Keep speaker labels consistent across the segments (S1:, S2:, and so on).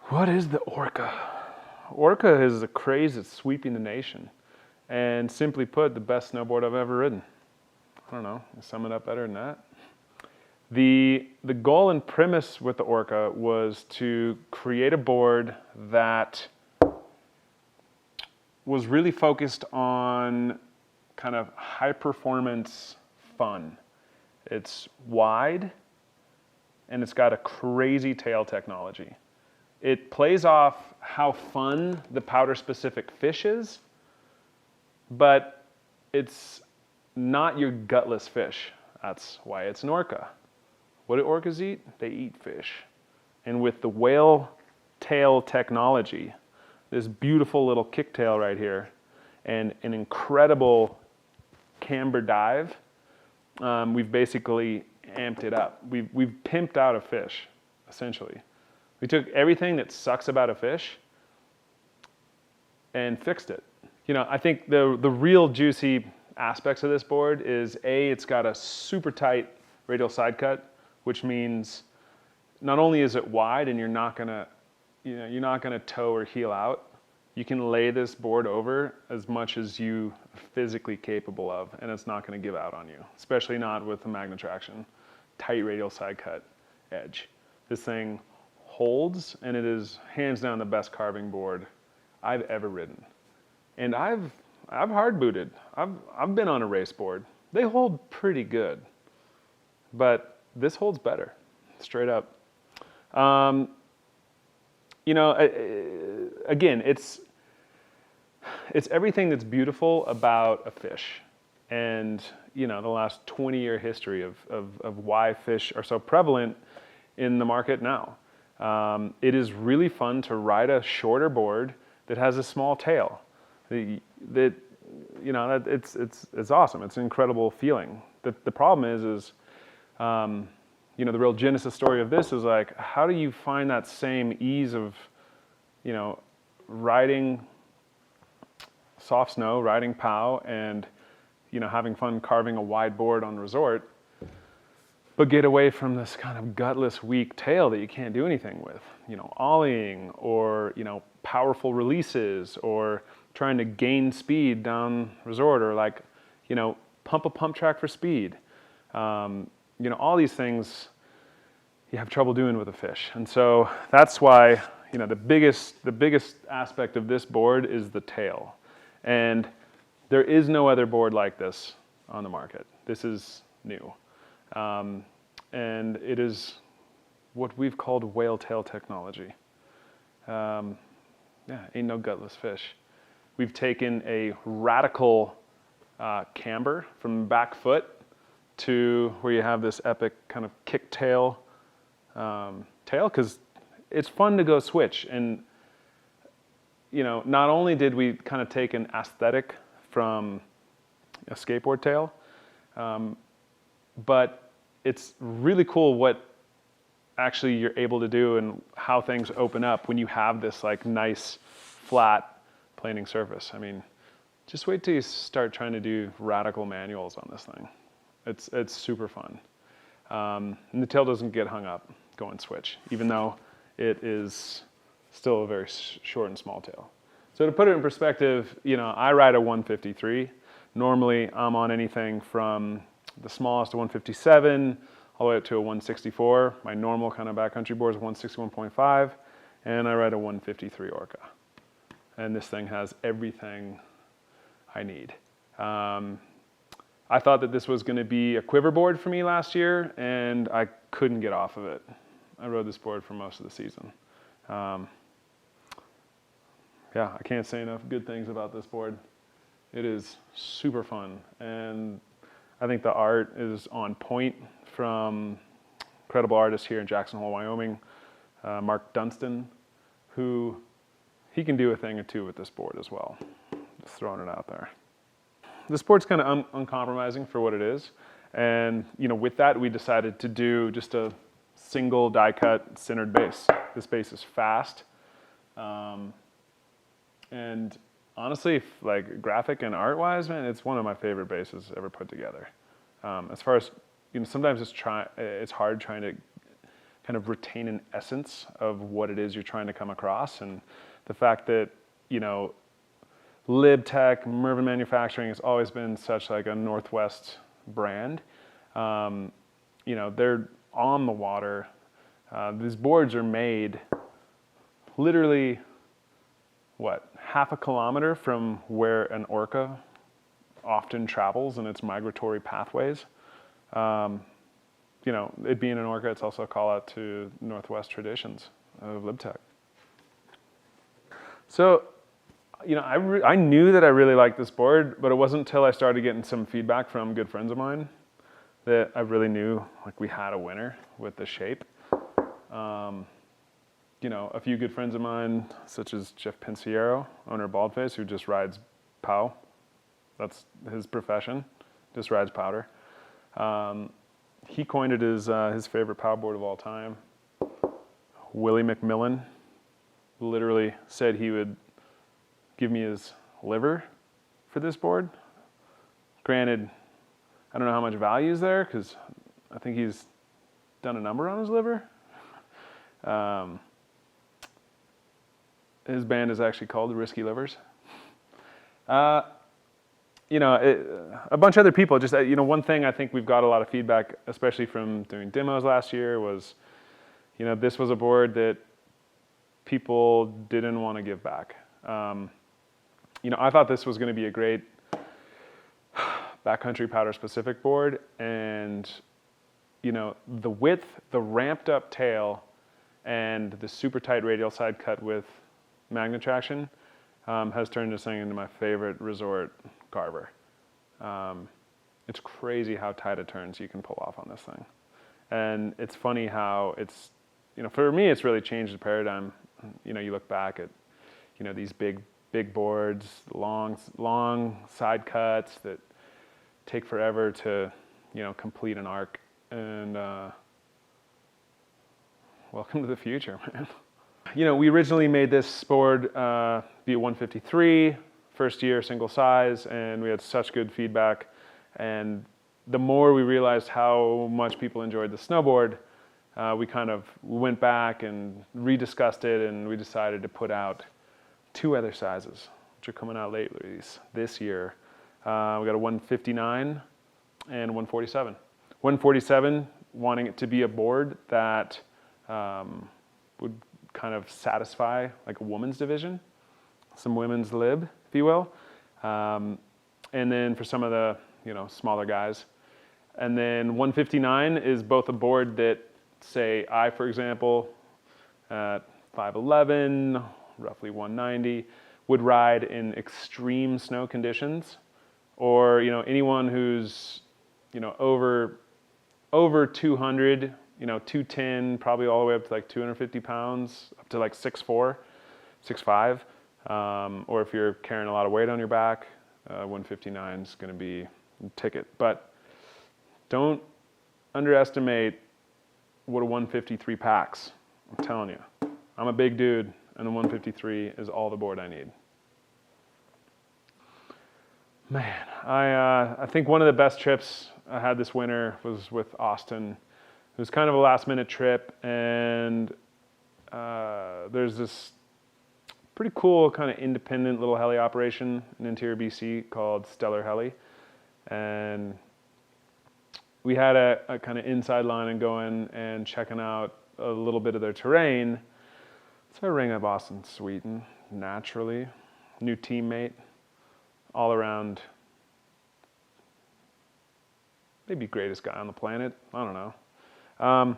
S1: What is the Orca? Orca is a craze that's sweeping the nation. And simply put, the best snowboard I've ever ridden. I don't know, sum it up better than that. The goal and premise with the Orca was to create a board that was really focused on kind of high performance fun. It's wide and it's got a crazy tail technology. It plays off how fun the powder specific fish is, but it's not your gutless fish. That's why it's an orca. What do orcas eat? They eat fish. And with the whale tail technology, this beautiful little kicktail right here, and an incredible camber dive, we've basically amped it up. We've pimped out a fish, essentially. We took everything that sucks about a fish and fixed it. You know, I think the real juicy aspects of this board is it's got a super tight radial side cut, which means not only is it wide and you're not gonna toe or heel out, you can lay this board over as much as you are physically capable of, and it's not gonna give out on you, especially not with the magnet traction, tight radial side cut edge. This thing holds, and it is hands down the best carving board I've ever ridden. And I've hard booted. I've been on a race board. They hold pretty good, but this holds better, straight up. You know, again, it's everything that's beautiful about a fish, and you know, the last 20-year history of why fish are so prevalent in the market now. It is really fun to ride a shorter board that has a small tail. It's awesome. It's an incredible feeling. The problem is you know, the real genesis story of this is like, how do you find that same ease of, you know, riding soft snow, riding POW, and you know, having fun carving a wide board on resort, but get away from this kind of gutless, weak tail that you can't do anything with. You know, ollieing, or you know, powerful releases, or trying to gain speed down resort, or like, you know, pump a pump track for speed. You know, all these things you have trouble doing with a fish, and so that's why, you know, the biggest aspect of this board is the tail, and there is no other board like this on the market. This is new. And it is what we've called whale tail technology. Yeah, ain't no gutless fish. We've taken a radical camber from back foot to where you have this epic kind of kick tail, because it's fun to go switch. And you know, not only did we kind of take an aesthetic from a skateboard tail, but it's really cool what actually you're able to do and how things open up when you have this like nice flat planing surface. I mean, just wait till you start trying to do radical manuals on this thing. It's super fun. And the tail doesn't get hung up going switch, even though it is still a very short and small tail. So to put it in perspective, you know, I ride a 153. Normally I'm on anything from the smallest to 157, all the way up to a 164. My normal kind of backcountry board is 161.5, and I ride a 153 Orca. And this thing has everything I need. I thought that this was going to be a quiver board for me last year, and I couldn't get off of it. I rode this board for most of the season. Yeah, I can't say enough good things about this board. It is super fun, and I think the art is on point from incredible artists here in Jackson Hole, Wyoming, Mark Dunstan, who he can do a thing or two with this board as well. Just throwing it out there. This board's kind of uncompromising for what it is, and you know, with that we decided to do just a single die cut centered base. This base is fast, and honestly, like graphic and art wise, man, it's one of my favorite bases ever put together. As far as, you know, sometimes it's hard trying to kind of retain an essence of what it is you're trying to come across. And the fact that, you know, LibTech, Mervin Manufacturing has always been such like a Northwest brand. You know, they're on the water. These boards are made literally, what, half a kilometer from where an orca often travels in its migratory pathways. You know, it being an orca, it's also a call out to Northwest traditions of LibTech. So, you know, I knew that I really liked this board, but it wasn't until I started getting some feedback from good friends of mine that I really knew like we had a winner with the shape. You know, a few good friends of mine, such as Jeff Pinciero, owner of Baldface, who just rides POW. That's his profession, just rides powder. He coined it as his favorite POW board of all time. Willie McMillan literally said he would give me his liver for this board. Granted, I don't know how much value is there because I think he's done a number on his liver. His band is actually called the Risky Livers. You know, a bunch of other people, just, you know, one thing I think we've got a lot of feedback, especially from doing demos last year, was, you know, this was a board that people didn't want to give back. You know, I thought this was going to be a great backcountry powder specific board, and, you know, the width, the ramped up tail, and the super tight radial side cut with magnet traction has turned this thing into my favorite resort carver. It's crazy how tight it turns you can pull off on this thing. And it's funny how it's, you know, for me, it's really changed the paradigm. You know, you look back at, you know, these big boards, long side cuts that take forever to, you know, complete an arc. And welcome to the future, man. You know, we originally made this board be a 153, first year, single size, and we had such good feedback. And the more we realized how much people enjoyed the snowboard, we kind of went back and rediscussed it, and we decided to put out 2 other sizes, which are coming out late this year. We got a 159 and 147. 147, wanting it to be a board that would kind of satisfy like a woman's division, some women's lib, if you will. And then for some of the, you know, smaller guys. And then 159 is both a board that, say, I, for example, at 5'11", roughly 190, would ride in extreme snow conditions, or, you know, anyone who's, you know, over 200, you know, 210, probably all the way up to like 250 pounds, up to like 6'4", 6'5", or if you're carrying a lot of weight on your back, 159 is going to be a ticket. But don't underestimate what a 153 packs. I'm telling you, I'm a big dude, and a 153 is all the board I need. Man, I think one of the best trips I had this winter was with Austin. It was kind of a last minute trip, and there's this pretty cool kind of independent little heli operation in interior BC called Stellar Heli. And we had a kind of inside line and going and checking out a little bit of their terrain. So I rang up Austin Sweeten, naturally, new teammate, all around, maybe greatest guy on the planet, I don't know.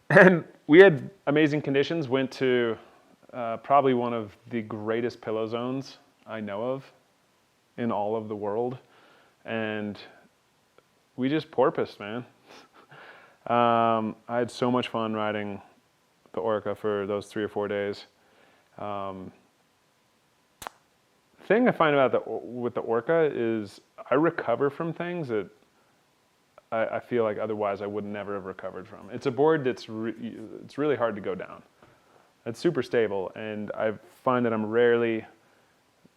S1: And we had amazing conditions, went to probably one of the greatest pillow zones I know of in all of the world. And we just porpoised, man. I had so much fun riding the Orca for those 3 or 4 days. The thing I find about with the Orca is I recover from things that I feel like otherwise I would never have recovered from. It's a board that's it's really hard to go down. It's super stable, and I find that I'm rarely,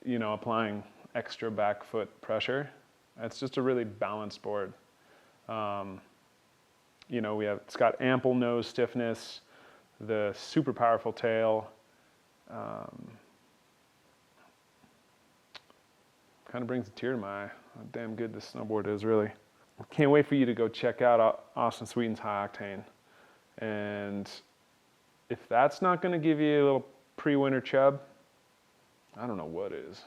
S1: you know, applying extra back foot pressure. It's just a really balanced board. You know, it's got ample nose stiffness. the super powerful tail. Kind of brings a tear to my eye. How damn good this snowboard is, really. Can't wait for you to go check out Austin Sweeten's High Octane. And if that's not going to give you a little pre-winter chub, I don't know what is.